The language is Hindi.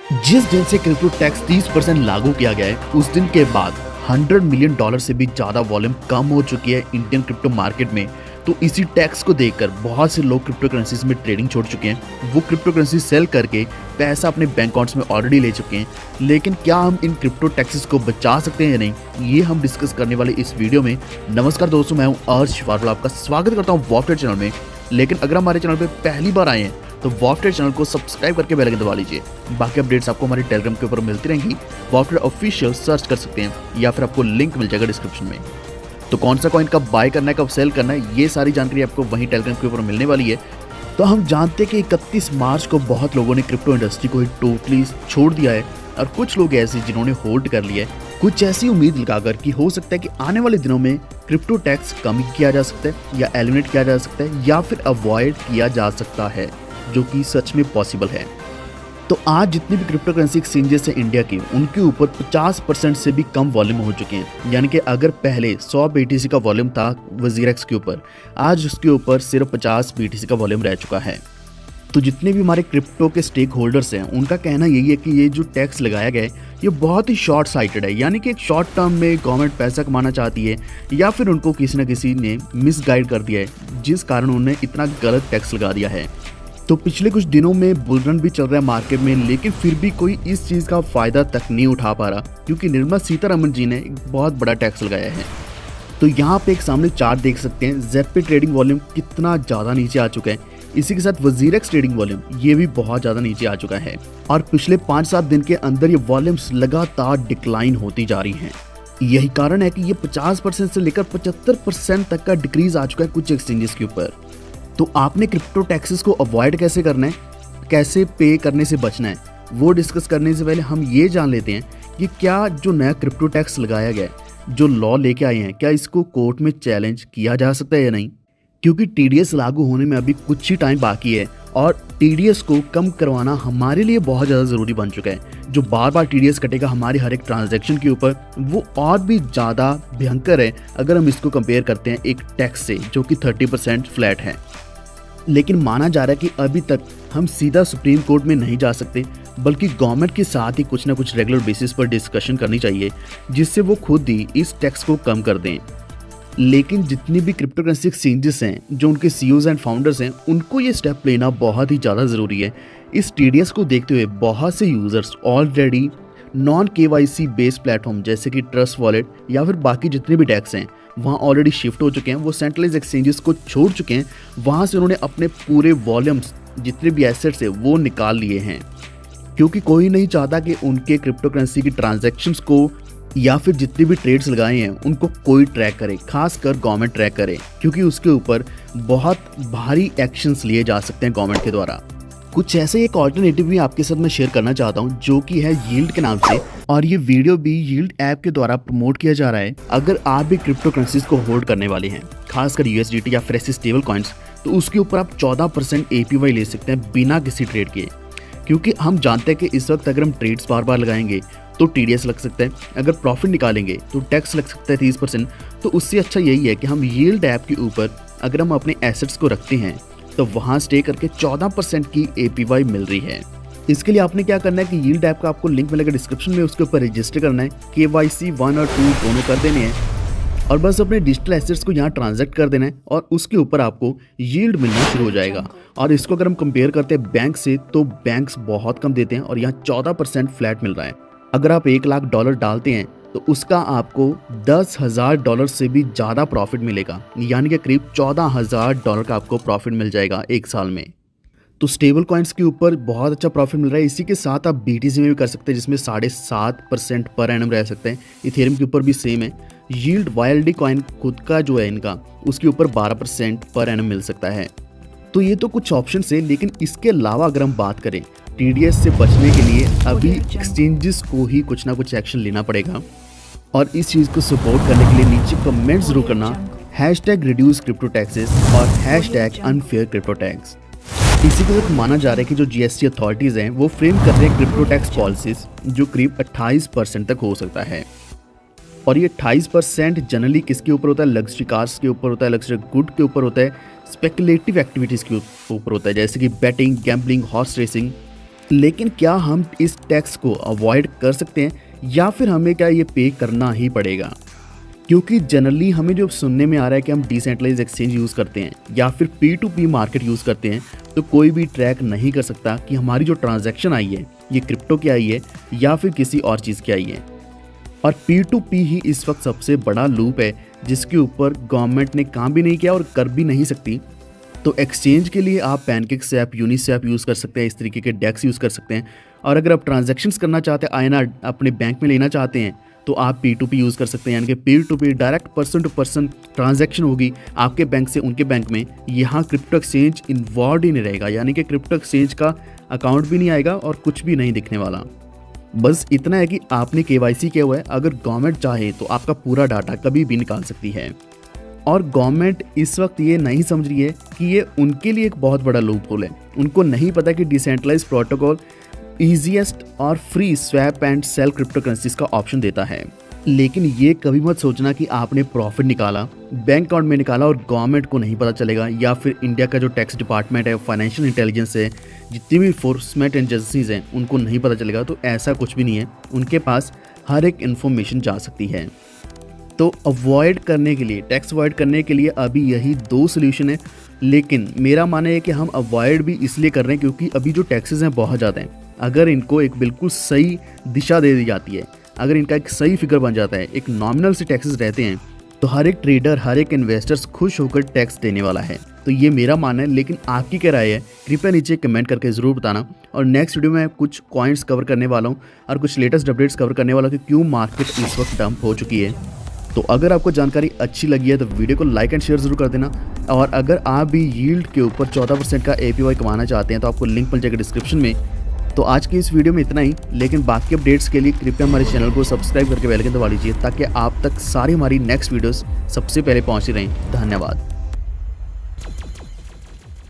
जिस दिन से क्रिप्टो टैक्स 30% लागू किया गया है उस दिन के बाद $100 मिलियन से भी ज्यादा वॉल्यूम कम हो चुकी है इंडियन क्रिप्टो मार्केट में। तो इसी टैक्स को देखकर बहुत से लोग क्रिप्टो करेंसीज में ट्रेडिंग छोड़ चुके हैं। वो क्रिप्टो करेंसी सेल करके पैसा अपने बैंक अकाउंट्स में ऑलरेडी ले चुके हैं। लेकिन क्या हम इन क्रिप्टो टैक्सेस को बचा सकते हैं या नहीं, ये हम डिस्कस करने वाले इस वीडियो में। नमस्कार दोस्तों, मैं हूं अर्श वारुल, आपका स्वागत करता हूं वॉफ्टेड चैनल में। लेकिन अगर हमारे चैनल पे पहली बार आए हैं तो वॉफ्टेड चैनल को सब्सक्राइब करके बेल आइकन दबा लीजिए। बाकी अपडेट्स आपको हमारे टेलीग्राम के ऊपर मिलती रहेंगी। वॉफ्टेड ऑफिशियल सर्च कर सकते हैं या फिर आपको लिंक मिल जाएगा डिस्क्रिप्शन में। तो कौन सा कॉइन कब बाय करना है, कब सेल करना है, ये सारी जानकारी आपको वहीं टेलीग्राम के ऊपर मिलने वाली है। तो हम जानते हैं कि 31 मार्च को बहुत लोगों ने क्रिप्टो इंडस्ट्री को ही टोटली छोड़ दिया है और कुछ लोग ऐसे जिन्होंने होल्ड कर लिया है, कुछ ऐसी उम्मीद लगाकर कि हो सकता है कि आने वाले दिनों में क्रिप्टो टैक्स कम किया जा सकता है या एलिमिनेट किया जा सकता है या फिर अवॉइड किया जा सकता है, जो कि सच में पॉसिबल है। तो आज जितनी भी क्रिप्टो करेंसी एक्सचेंजेस हैं इंडिया की, उनके ऊपर 50% से भी कम वॉल्यूम हो चुके हैं। यानी कि अगर पहले 100 BTC का वॉल्यूम था वजीरेक्स के ऊपर, आज उसके ऊपर सिर्फ 50 BTC का वॉल्यूम रह चुका है। तो जितने भी हमारे क्रिप्टो के स्टेक होल्डर्स हैं, उनका कहना यही है कि ये जो टैक्स लगाया गया है ये बहुत ही शॉर्ट साइटेड है। यानी कि एक शॉर्ट टर्म में गवर्नमेंट पैसा कमाना चाहती है या फिर उनको किसी न किसी ने मिसगाइड कर दिया है, जिस कारण उन्होंने इतना गलत टैक्स लगा दिया है। तो पिछले कुछ दिनों में बुलरन भी चल रहा है मार्केट में, लेकिन फिर भी कोई इस चीज़ का फ़ायदा तक नहीं उठा पा रहा, क्योंकि निर्मला सीतारमण जी ने एक बहुत बड़ा टैक्स लगाया है। तो यहाँ पे एक सामने चार्ट देख सकते हैं, ज़ेप पे ट्रेडिंग वॉल्यूम कितना ज़्यादा नीचे आ चुका है। इसी के साथ वजीरेक्स ट्रेडिंग वॉल्यूम ये भी बहुत ज़्यादा नीचे आ चुका है और पिछले 5-7 दिन के अंदर ये वॉल्यूम्स लगातार डिक्लाइन होती जा रही हैं। यही कारण है कि ये 50% से लेकर 75% तक का डिक्रीज आ चुका है कुछ एक्सचेंजेस के ऊपर। तो आपने क्रिप्टो टैक्सेस को अवॉइड कैसे करना है, कैसे पे करने से बचना है, वो डिस्कस करने से पहले हम ये जान लेते हैं कि क्या जो नया क्रिप्टो टैक्स लगाया गया है, जो लॉ लेके आए हैं, क्या इसको कोर्ट में चैलेंज किया जा सकता है या नहीं। क्योंकि TDS लागू होने में अभी कुछ ही टाइम बाकी है और TDS को कम करवाना हमारे लिए बहुत ज़्यादा ज़रूरी बन चुका है। जो बार बार TDS कटेगा हमारे हर एक ट्रांजैक्शन के ऊपर, वो और भी ज़्यादा भयंकर है अगर हम इसको कंपेयर करते हैं एक टैक्स से जो कि 30% फ्लैट है। लेकिन माना जा रहा है कि अभी तक हम सीधा सुप्रीम कोर्ट में नहीं जा सकते, बल्कि गवर्नमेंट के साथ ही कुछ ना कुछ रेगुलर बेसिस पर डिस्कशन करनी चाहिए, जिससे वो खुद ही इस टैक्स को कम कर दें। लेकिन जितनी भी क्रिप्टो करेंसी एक्सचेंजेस हैं, जो उनके CEOs एंड फाउंडर्स हैं, उनको ये स्टेप लेना बहुत ही ज़्यादा ज़रूरी है। इस TDS को देखते हुए बहुत से users already non KYC based platform जैसे कि ट्रस्ट वॉलेट या फिर बाकी जितने भी टैक्स हैं वहाँ ऑलरेडी शिफ्ट हो चुके हैं। वो सेंट्रलाइज एक्सचेंजेस को छोड़ चुके हैं, वहाँ से उन्होंने अपने पूरे वॉल्यूम्स जितने भी एसेट्स हैं वो निकाल लिए हैं, क्योंकि कोई नहीं चाहता कि उनके क्रिप्टो करेंसी की ट्रांजैक्शंस को या फिर जितने भी ट्रेड्स लगाए हैं उनको कोई ट्रैक करे, खासकर गवर्नमेंट ट्रैक करे, क्योंकि उसके ऊपर बहुत भारी एक्शंस लिए जा सकते हैं गवर्नमेंट के द्वारा। कुछ ऐसे एक ऑल्टरनेटिव भी आपके साथ मैं शेयर करना चाहता हूं, जो कि है यील्ड के नाम से, और ये वीडियो भी यील्ड ऐप के द्वारा प्रमोट किया जा रहा है। अगर आप भी क्रिप्टो करेंसीज को होल्ड करने वाले हैं, खासकर USDT या फिर ऐसे स्टेबल कॉइन्स, तो उसके ऊपर आप 14% APY ले सकते हैं बिना किसी ट्रेड के। क्योंकि हम जानते हैं कि इस वक्त अगर हम ट्रेड्स बार बार लगाएंगे तो TDS लग सकता है, अगर प्रॉफिट निकालेंगे तो टैक्स लग सकता है 30%। तो उससे अच्छा यही है कि हम यील्ड ऐप के ऊपर अगर हम अपने एसेट्स को रखते हैं तो वहाँ स्टे करके 14% की APY मिल रही है। इसके लिए आपने क्या करना है कि यील्ड ऐप का आपको लिंक मिलेगा डिस्क्रिप्शन में, उसके ऊपर रजिस्टर करना है, KYC 1 और 2 दोनों कर देने हैं और बस अपने डिजिटल एसेट्स को यहाँ ट्रांजैक्ट कर देना है और उसके ऊपर आपको यील्ड मिलना शुरू हो जाएगा। और इसको अगर हम कंपेयर करते हैं बैंक से, तो बैंक्स बहुत कम देते हैं और यहाँ 14% फ्लैट मिल रहा है। अगर आप $1 लाख डालते हैं तो उसका आपको $10,000 से भी ज़्यादा प्रॉफिट मिलेगा, यानी कि करीब $14,000 का आपको प्रॉफिट मिल जाएगा एक साल में। तो स्टेबल कॉइन्स के ऊपर बहुत अच्छा प्रॉफिट मिल रहा है। इसी के साथ आप BTC में भी कर सकते हैं, जिसमें 7.5% पर एनम रह सकते हैं। इथेरियम के ऊपर भी सेम है। यील्ड YLD कॉइन खुद का जो है इनका, उसके ऊपर 12% पर एनम मिल सकता है। तो ये तो कुछ ऑप्शन है, लेकिन इसके अलावा अगर हम बात करें TDS से बचने के लिए अभी एक्सचेंजेस को ही कुछ ना कुछ एक्शन लेना पड़ेगा। और इस चीज़ को सपोर्ट करने के लिए नीचे कमेंट जरूर करना #reduce crypto taxes और #unfair crypto tax। इसी के साथ माना जा रहा है कि जो GST अथॉरिटीज़ हैं वो फ्रेम कर रहे हैं क्रिप्टो टैक्स पॉलिसीज, जो करीब 28% तक हो सकता है। और ये 28% जनरली किसके ऊपर होता है, लग्जरी कार्स के ऊपर होता है, लग्जरी गुड के ऊपर होता है, स्पेकुलेटिव एक्टिविटीज़ के ऊपर होता है, जैसे कि बैटिंग, गैम्बलिंग, हॉर्स रेसिंग, लेकिन क्या हम इस टैक्स को अवॉइड कर सकते हैं या फिर हमें क्या ये पे करना ही पड़ेगा? क्योंकि जनरली हमें जो सुनने में आ रहा है कि हम डिसेंट्रलाइज एक्सचेंज यूज़ करते हैं या फिर P2P मार्केट यूज़ करते हैं, तो कोई भी ट्रैक नहीं कर सकता कि हमारी जो ट्रांजैक्शन आई है ये क्रिप्टो की आई है या फिर किसी और चीज़ की आई है। और P2P ही इस वक्त सबसे बड़ा लूप है जिसके ऊपर गवर्नमेंट ने काम भी नहीं किया और कर भी नहीं सकती। तो एक्सचेंज के लिए आप पैनकेकस्वैप, यूनिस्वैप यूज़ कर सकते हैं, इस तरीके के डेक्स यूज़ कर सकते हैं। और अगर आप ट्रांजैक्शंस करना चाहते हैं, INR अपने बैंक में लेना चाहते हैं, तो आप P2P यूज़ कर सकते हैं, यानी कि peer to peer direct person to person transaction होगी आपके बैंक से उनके बैंक में। यहाँ क्रिप्टो एक्सचेंज इन्वॉल्व ही नहीं रहेगा, यानी कि क्रिप्टो एक्सचेंज का अकाउंट भी नहीं आएगा और कुछ भी नहीं दिखने वाला। बस इतना है कि आपने KYC किया हुआ है, अगर गवर्नमेंट चाहे तो आपका पूरा डाटा कभी भी निकाल सकती है। और गवर्नमेंट इस वक्त ये नहीं समझ रही है कि ये उनके लिए एक बहुत बड़ा लूप होल है। उनको नहीं पता कि डिसेंट्रलाइज प्रोटोकॉल ईजीएस्ट और free swap and sell cryptocurrencies का ऑप्शन देता है। लेकिन ये कभी मत सोचना कि आपने प्रॉफिट निकाला, बैंक अकाउंट में निकाला और गवर्नमेंट को नहीं पता चलेगा, या फिर इंडिया का जो टैक्स डिपार्टमेंट है, फाइनेंशियल इंटेलिजेंस है, जितनी भी फोर्समेंट एजेंसीज हैं उनको नहीं पता चलेगा। तो ऐसा कुछ भी नहीं है, उनके पास हर एक इन्फॉर्मेशन जा सकती है। तो अवॉइड करने के लिए, टैक्स अवॉइड करने के लिए अभी यही 2 सोल्यूशन है। लेकिन मेरा मानना है कि हम अवॉइड भी इसलिए कर रहे हैं क्योंकि अभी जो टैक्सेस हैं बहुत ज़्यादा हैं। अगर इनको एक बिल्कुल सही दिशा दे दी जाती है, अगर इनका एक सही फिगर बन जाता है, एक नॉमिनल से टैक्सेस रहते हैं, तो हर एक ट्रेडर, हर एक इन्वेस्टर्स खुश होकर टैक्स देने वाला है। तो ये मेरा मानना है, लेकिन आपकी क्या राय है कृपया नीचे कमेंट करके ज़रूर बताना। और नेक्स्ट वीडियो में कुछ कॉइन्स कवर करने वाला हूँ और कुछ लेटेस्ट अपडेट्स कवर करने वाला हूँ कि क्यों मार्केट इस वक्त डंप हो चुकी है। तो अगर आपको जानकारी अच्छी लगी है तो वीडियो को लाइक एंड शेयर जरूर कर देना। और अगर आप भी यील्ड के ऊपर 14% का APY कमाना चाहते हैं तो आपको लिंक मिल जाएगा डिस्क्रिप्शन में। तो आज की इस वीडियो में इतना ही, लेकिन बाकी अपडेट्स के लिए कृपया हमारे चैनल को सब्सक्राइब करके बेल आइकन दबा लीजिए ताकि आप तक सारी हमारी नेक्स्ट वीडियोस सबसे पहले पहुंचती रहें। धन्यवाद।